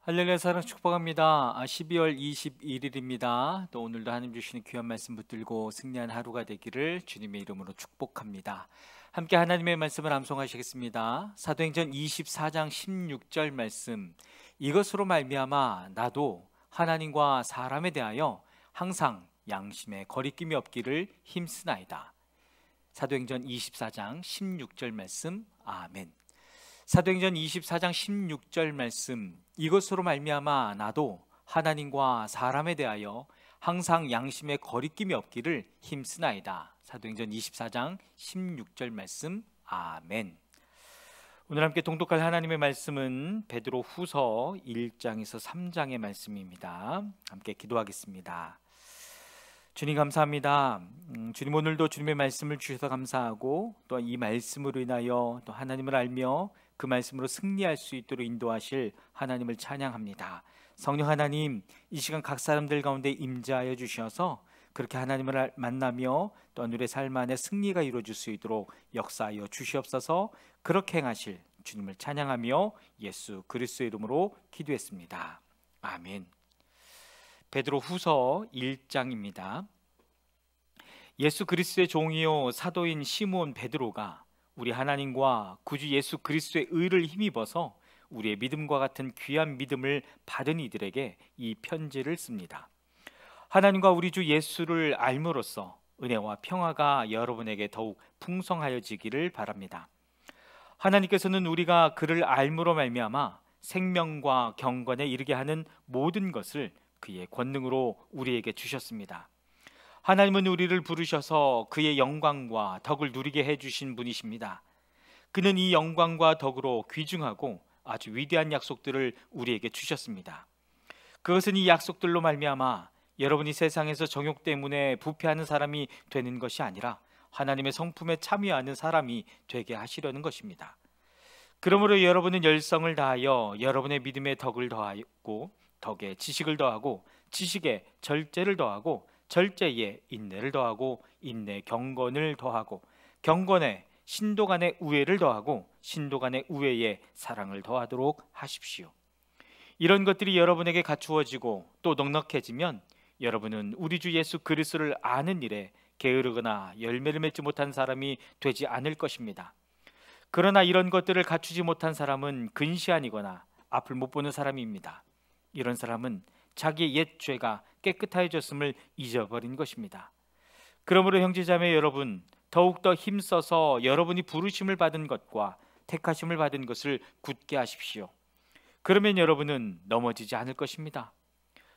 할렐루야 사랑 축복합니다. 12월 21일입니다. 또 오늘도 하나님 주시는 귀한 말씀 붙들고 승리한 하루가 되기를 주님의 이름으로 축복합니다. 함께 하나님의 말씀을 암송하시겠습니다. 사도행전 24장 16절 말씀. 이것으로 말미암아 나도 하나님과 사람에 대하여 항상 양심에 거리낌이 없기를 힘쓰나이다. 사도행전 24장 16절 말씀. 아멘. 사도행전 24장 16절 말씀. 이것으로 말미암아 나도 하나님과 사람에 대하여 항상 양심에 거리낌이 없기를 힘쓰나이다. 사도행전 24장 16절 말씀. 아멘. 오늘 함께 동독할 하나님의 말씀은 베드로 후서 1장에서 3장의 말씀입니다. 함께 기도하겠습니다. 주님 감사합니다. 주님 오늘도 주님의 말씀을 주셔서 감사하고 또 이 말씀으로 인하여 또 하나님을 알며 그 말씀으로 승리할 수 있도록 인도하실 하나님을 찬양합니다. 성령 하나님, 이 시간 각 사람들 가운데 임재하여 주셔서 그렇게 하나님을 만나며 또 오늘의 삶 안에 승리가 이루어질 수 있도록 역사하여 주시옵소서. 그렇게 행하실 주님을 찬양하며 예수 그리스도의 이름으로 기도했습니다. 아멘. 베드로 후서 1장입니다. 예수 그리스도의 종이요 사도인 시므온 베드로가 우리 하나님과 구주 예수 그리스도의 의를 힘입어서 우리의 믿음과 같은 귀한 믿음을 받은 이들에게 이 편지를 씁니다. 하나님과 우리 주 예수를 알므로써 은혜와 평화가 여러분에게 더욱 풍성하여지기를 바랍니다. 하나님께서는 우리가 그를 알므로 말미암아 생명과 경건에 이르게 하는 모든 것을 그의 권능으로 우리에게 주셨습니다. 하나님은 우리를 부르셔서 그의 영광과 덕을 누리게 해주신 분이십니다. 그는 이 영광과 덕으로 귀중하고 아주 위대한 약속들을 우리에게 주셨습니다. 그것은 이 약속들로 말미암아 여러분이 세상에서 정욕 때문에 부패하는 사람이 되는 것이 아니라 하나님의 성품에 참여하는 사람이 되게 하시려는 것입니다. 그러므로 여러분은 열성을 다하여 여러분의 믿음에 덕을 더하고 덕에 지식을 더하고 지식에 절제를 더하고 절제에 인내를 더하고 인내 경건을 더하고 경건에 신도 간의 우애를 더하고 신도 간의 우애에 사랑을 더하도록 하십시오. 이런 것들이 여러분에게 갖추어지고 또 넉넉해지면 여러분은 우리 주 예수 그리스도를 아는 일에 게으르거나 열매를 맺지 못한 사람이 되지 않을 것입니다. 그러나 이런 것들을 갖추지 못한 사람은 근시안이거나 앞을 못 보는 사람입니다. 이런 사람은 자기의 옛 죄가 깨끗하여졌음을 잊어버린 것입니다. 그러므로 형제자매 여러분, 더욱더 힘써서 여러분이 부르심을 받은 것과 택하심을 받은 것을 굳게 하십시오. 그러면 여러분은 넘어지지 않을 것입니다.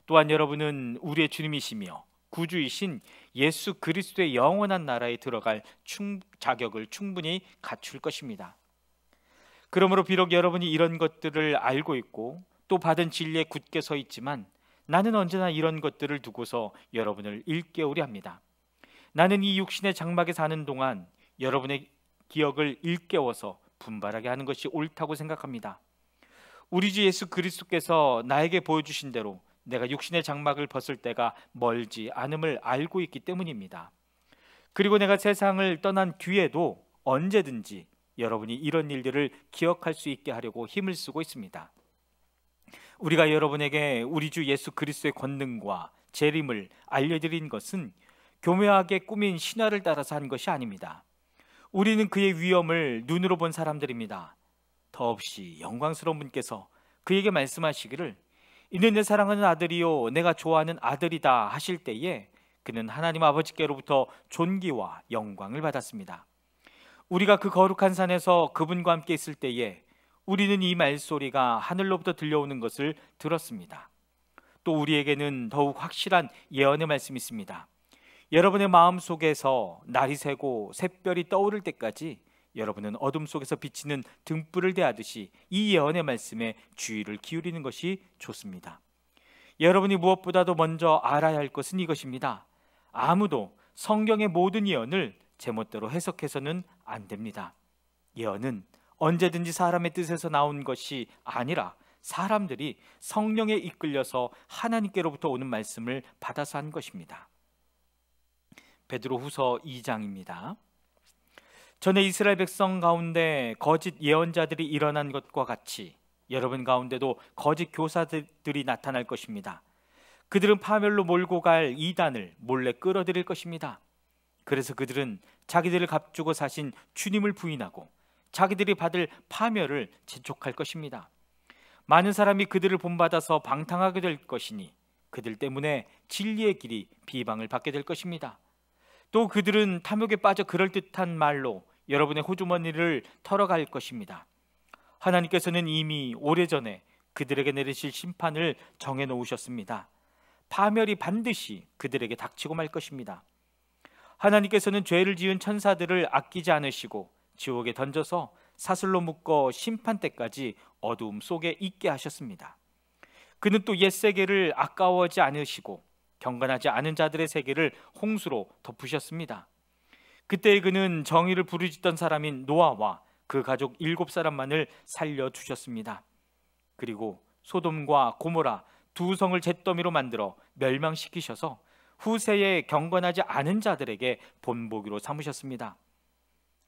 또한 여러분은 우리의 주님이시며 구주이신 예수 그리스도의 영원한 나라에 들어갈 자격을 충분히 갖출 것입니다. 그러므로 비록 여러분이 이런 것들을 알고 있고 또 받은 진리에 굳게 서 있지만 나는 언제나 이런 것들을 두고서 여러분을 일깨우려 합니다. 나는 이 육신의 장막에 사는 동안 여러분의 기억을 일깨워서 분발하게 하는 것이 옳다고 생각합니다. 우리 주 예수 그리스도께서 나에게 보여주신 대로 내가 육신의 장막을 벗을 때가 멀지 않음을 알고 있기 때문입니다. 그리고 내가 세상을 떠난 뒤에도 언제든지 여러분이 이런 일들을 기억할 수 있게 하려고 힘을 쓰고 있습니다. 우리가 여러분에게 우리 주 예수 그리스도의 권능과 재림을 알려드린 것은 교묘하게 꾸민 신화를 따라서 한 것이 아닙니다. 우리는 그의 위엄을 눈으로 본 사람들입니다. 더없이 영광스러운 분께서 그에게 말씀하시기를 이는 내 사랑하는 아들이요 내가 좋아하는 아들이다 하실 때에 그는 하나님 아버지께로부터 존귀와 영광을 받았습니다. 우리가 그 거룩한 산에서 그분과 함께 있을 때에 우리는 이 말소리가 하늘로부터 들려오는 것을 들었습니다. 또 우리에게는 더욱 확실한 예언의 말씀이 있습니다. 여러분의 마음 속에서 날이 새고 샛별이 떠오를 때까지 여러분은 어둠 속에서 비치는 등불을 대하듯이 이 예언의 말씀에 주의를 기울이는 것이 좋습니다. 여러분이 무엇보다도 먼저 알아야 할 것은 이것입니다. 아무도 성경의 모든 예언을 제멋대로 해석해서는 안 됩니다. 예언은 언제든지 사람의 뜻에서 나온 것이 아니라 사람들이 성령에 이끌려서 하나님께로부터 오는 말씀을 받아서 한 것입니다. 베드로 후서 2장입니다. 전에 이스라엘 백성 가운데 거짓 예언자들이 일어난 것과 같이 여러분 가운데도 거짓 교사들이 나타날 것입니다. 그들은 파멸로 몰고 갈 이단을 몰래 끌어들일 것입니다. 그래서 그들은 자기들을 값주고 사신 주님을 부인하고 자기들이 받을 파멸을 재촉할 것입니다. 많은 사람이 그들을 본받아서 방탕하게 될 것이니 그들 때문에 진리의 길이 비방을 받게 될 것입니다. 또 그들은 탐욕에 빠져 그럴듯한 말로 여러분의 호주머니를 털어갈 것입니다. 하나님께서는 이미 오래전에 그들에게 내리실 심판을 정해놓으셨습니다. 파멸이 반드시 그들에게 닥치고 말 것입니다. 하나님께서는 죄를 지은 천사들을 아끼지 않으시고 지옥에 던져서 사슬로 묶어 심판 때까지 어두움 속에 있게 하셨습니다. 그는 또 옛 세계를 아까워하지 않으시고 경건하지 않은 자들의 세계를 홍수로 덮으셨습니다. 그때 그는 정의를 부르짖던 사람인 노아와 그 가족 7사람만을 살려주셨습니다. 그리고 소돔과 고모라 두 성을 잿더미로 만들어 멸망시키셔서 후세에 경건하지 않은 자들에게 본보기로 삼으셨습니다.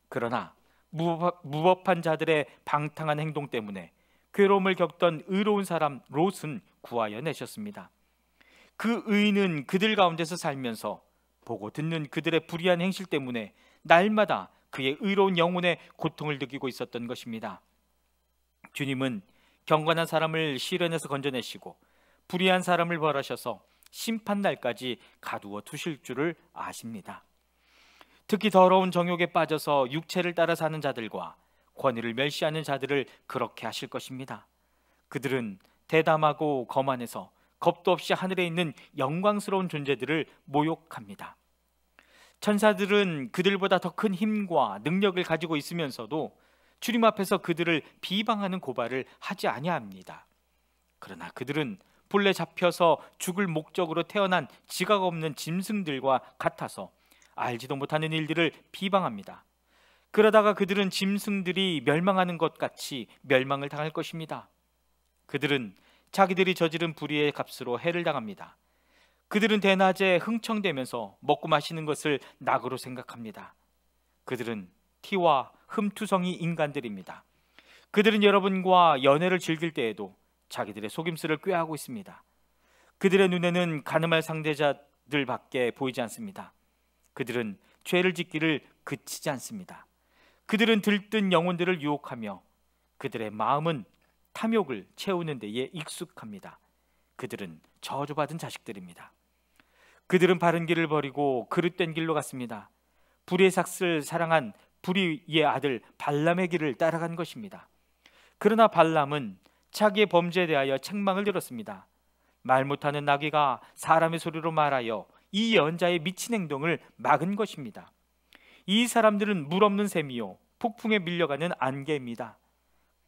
그러나 무법한 자들의 방탕한 행동 때문에 괴로움을 겪던 의로운 사람 롯은 구하여 내셨습니다. 그 의인은 그들 가운데서 살면서 보고 듣는 그들의 불의한 행실 때문에 날마다 그의 의로운 영혼의 고통을 느끼고 있었던 것입니다. 주님은 경건한 사람을 시련에서 건져내시고 불의한 사람을 벌하셔서 심판날까지 가두어 두실 줄을 아십니다. 특히 더러운 정욕에 빠져서 육체를 따라 사는 자들과 권위를 멸시하는 자들을 그렇게 하실 것입니다. 그들은 대담하고 거만해서 겁도 없이 하늘에 있는 영광스러운 존재들을 모욕합니다. 천사들은 그들보다 더 큰 힘과 능력을 가지고 있으면서도 주님 앞에서 그들을 비방하는 고발을 하지 아니합니다. 그러나 그들은 본래 잡혀서 죽을 목적으로 태어난 지각 없는 짐승들과 같아서 알지도 못하는 일들을 비방합니다. 그러다가 그들은 짐승들이 멸망하는 것 같이 멸망을 당할 것입니다. 그들은 자기들이 저지른 불의의 값으로 해를 당합니다. 그들은 대낮에 흥청대면서 먹고 마시는 것을 낙으로 생각합니다. 그들은 티와 흠투성이 인간들입니다. 그들은 여러분과 연애를 즐길 때에도 자기들의 속임수를 꾀하고 있습니다. 그들의 눈에는 가늠할 상대자들밖에 보이지 않습니다. 그들은 죄를 짓기를 그치지 않습니다. 그들은 들뜬 영혼들을 유혹하며 그들의 마음은 탐욕을 채우는 데에 익숙합니다. 그들은 저주받은 자식들입니다. 그들은 바른 길을 버리고 그릇된 길로 갔습니다. 불의의 삭슬 사랑한 불의의 아들 발람의 길을 따라간 것입니다. 그러나 발람은 자기의 범죄에 대하여 책망을 들었습니다. 말 못하는 나귀가 사람의 소리로 말하여 이 예언자의 미친 행동을 막은 것입니다. 이 사람들은 물 없는 샘이요 폭풍에 밀려가는 안개입니다.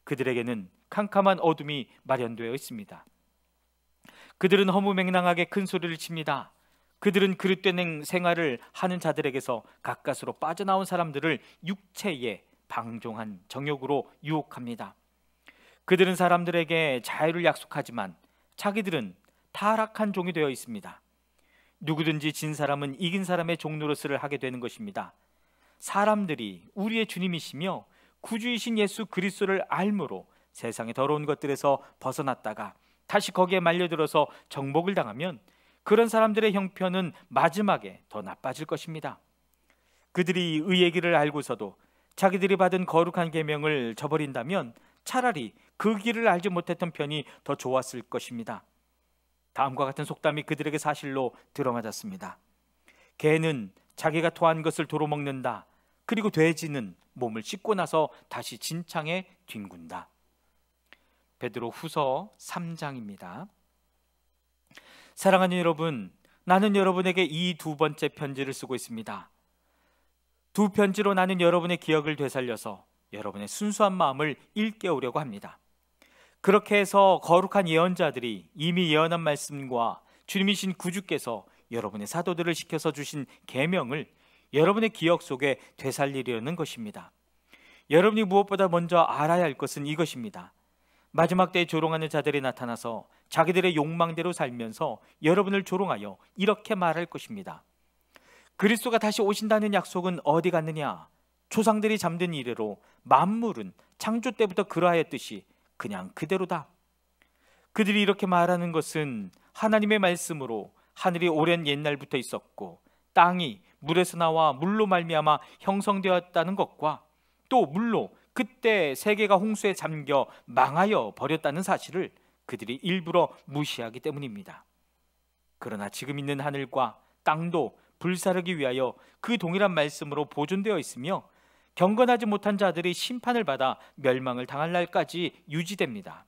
그들에게는 캄캄한 어둠이 마련되어 있습니다. 그들은 허무맹랑하게 큰 소리를 칩니다. 그들은 그릇된 생활을 하는 자들에게서 가까스로 빠져나온 사람들을 육체에 방종한 정욕으로 유혹합니다. 그들은 사람들에게 자유를 약속하지만 자기들은 타락한 종이 되어 있습니다. 누구든지 진 사람은 이긴 사람의 종 노릇을 하게 되는 것입니다. 사람들이 우리의 주님이시며 구주이신 예수 그리스도를 알므로 세상의 더러운 것들에서 벗어났다가 다시 거기에 말려들어서 정복을 당하면 그런 사람들의 형편은 마지막에 더 나빠질 것입니다. 그들이 의의 길을 알고서도 자기들이 받은 거룩한 계명을 저버린다면 차라리 그 길을 알지 못했던 편이 더 좋았을 것입니다. 다음과 같은 속담이 그들에게 사실로 들어맞았습니다. 개는 자기가 토한 것을 도로 먹는다. 그리고 돼지는 몸을 씻고 나서 다시 진창에 뒹군다. 베드로 후서 3장입니다. 사랑하는 여러분, 나는 여러분에게 이 두 번째 편지를 쓰고 있습니다. 두 편지로 나는 여러분의 기억을 되살려서 여러분의 순수한 마음을 일깨우려고 합니다. 그렇게 해서 거룩한 예언자들이 이미 예언한 말씀과 주님이신 구주께서 여러분의 사도들을 시켜서 주신 계명을 여러분의 기억 속에 되살리려는 것입니다. 여러분이 무엇보다 먼저 알아야 할 것은 이것입니다. 마지막 때에 조롱하는 자들이 나타나서 자기들의 욕망대로 살면서 여러분을 조롱하여 이렇게 말할 것입니다. 그리스도가 다시 오신다는 약속은 어디 갔느냐? 조상들이 잠든 이래로 만물은 창조 때부터 그러하였듯이 그냥 그대로다. 그들이 이렇게 말하는 것은 하나님의 말씀으로 하늘이 오랜 옛날부터 있었고 땅이 물에서 나와 물로 말미암아 형성되었다는 것과 또 물로 그때 세계가 홍수에 잠겨 망하여 버렸다는 사실을 그들이 일부러 무시하기 때문입니다. 그러나 지금 있는 하늘과 땅도 불사르기 위하여 그 동일한 말씀으로 보존되어 있으며 경건하지 못한 자들이 심판을 받아 멸망을 당할 날까지 유지됩니다.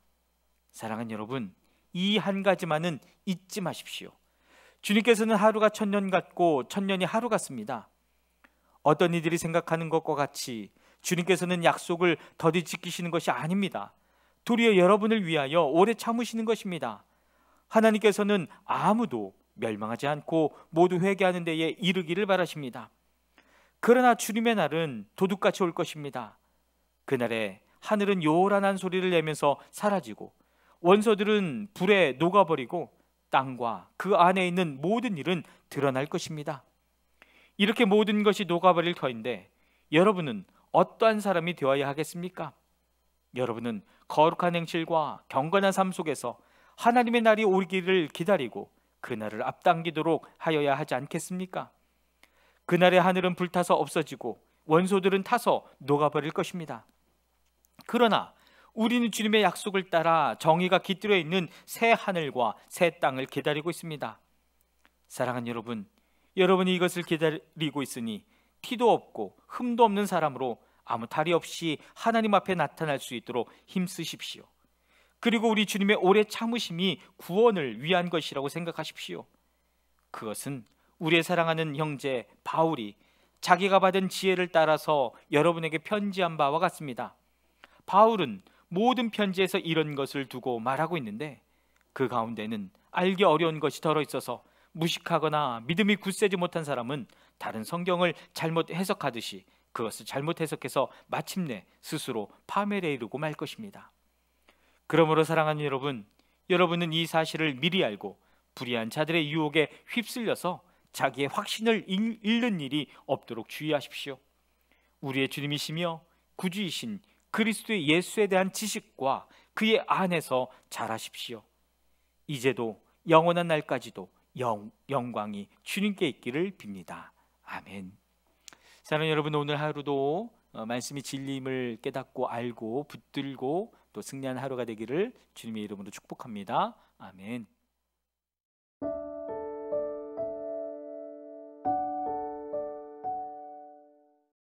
사랑하는 여러분, 이 한 가지만은 잊지 마십시오. 주님께서는 하루가 천년 같고 천년이 하루 같습니다. 어떤 이들이 생각하는 것과 같이 주님께서는 약속을 더디 지키시는 것이 아닙니다. 도리어 여러분을 위하여 오래 참으시는 것입니다. 하나님께서는 아무도 멸망하지 않고 모두 회개하는 데에 이르기를 바라십니다. 그러나 주님의 날은 도둑같이 올 것입니다. 그날에 하늘은 요란한 소리를 내면서 사라지고 원소들은 불에 녹아버리고 땅과 그 안에 있는 모든 일은 드러날 것입니다. 이렇게 모든 것이 녹아버릴 터인데 여러분은 어떠한 사람이 되어야 하겠습니까? 여러분은 거룩한 행실과 경건한 삶 속에서 하나님의 날이 오기를 기다리고 그날을 앞당기도록 하여야 하지 않겠습니까? 그날의 하늘은 불타서 없어지고 원소들은 타서 녹아버릴 것입니다. 그러나 우리는 주님의 약속을 따라 정의가 깃들어 있는 새 하늘과 새 땅을 기다리고 있습니다. 사랑하는 여러분, 여러분이 이것을 기다리고 있으니 티도 없고 흠도 없는 사람으로 아무 탈이 없이 하나님 앞에 나타날 수 있도록 힘쓰십시오. 그리고 우리 주님의 오래 참으심이 구원을 위한 것이라고 생각하십시오. 그것은 우리의 사랑하는 형제 바울이 자기가 받은 지혜를 따라서 여러분에게 편지한 바와 같습니다. 바울은 모든 편지에서 이런 것을 두고 말하고 있는데 그 가운데는 알기 어려운 것이 덜어 있어서 무식하거나 믿음이 굳세지 못한 사람은 다른 성경을 잘못 해석하듯이 그것을 잘못 해석해서 마침내 스스로 파멸에 이르고 말 것입니다. 그러므로 사랑하는 여러분, 여러분은 이 사실을 미리 알고 불의한 자들의 유혹에 휩쓸려서 자기의 확신을 잃는 일이 없도록 주의하십시오. 우리의 주님이시며 구주이신 그리스도의 예수에 대한 지식과 그의 안에서 자라십시오. 이제도 영원한 날까지도 영광이 주님께 있기를 빕니다. 아멘. 사랑하는 여러분, 오늘 하루도 말씀이 진리임을 깨닫고 알고 붙들고 또 승리한 하루가 되기를 주님의 이름으로 축복합니다. 아멘.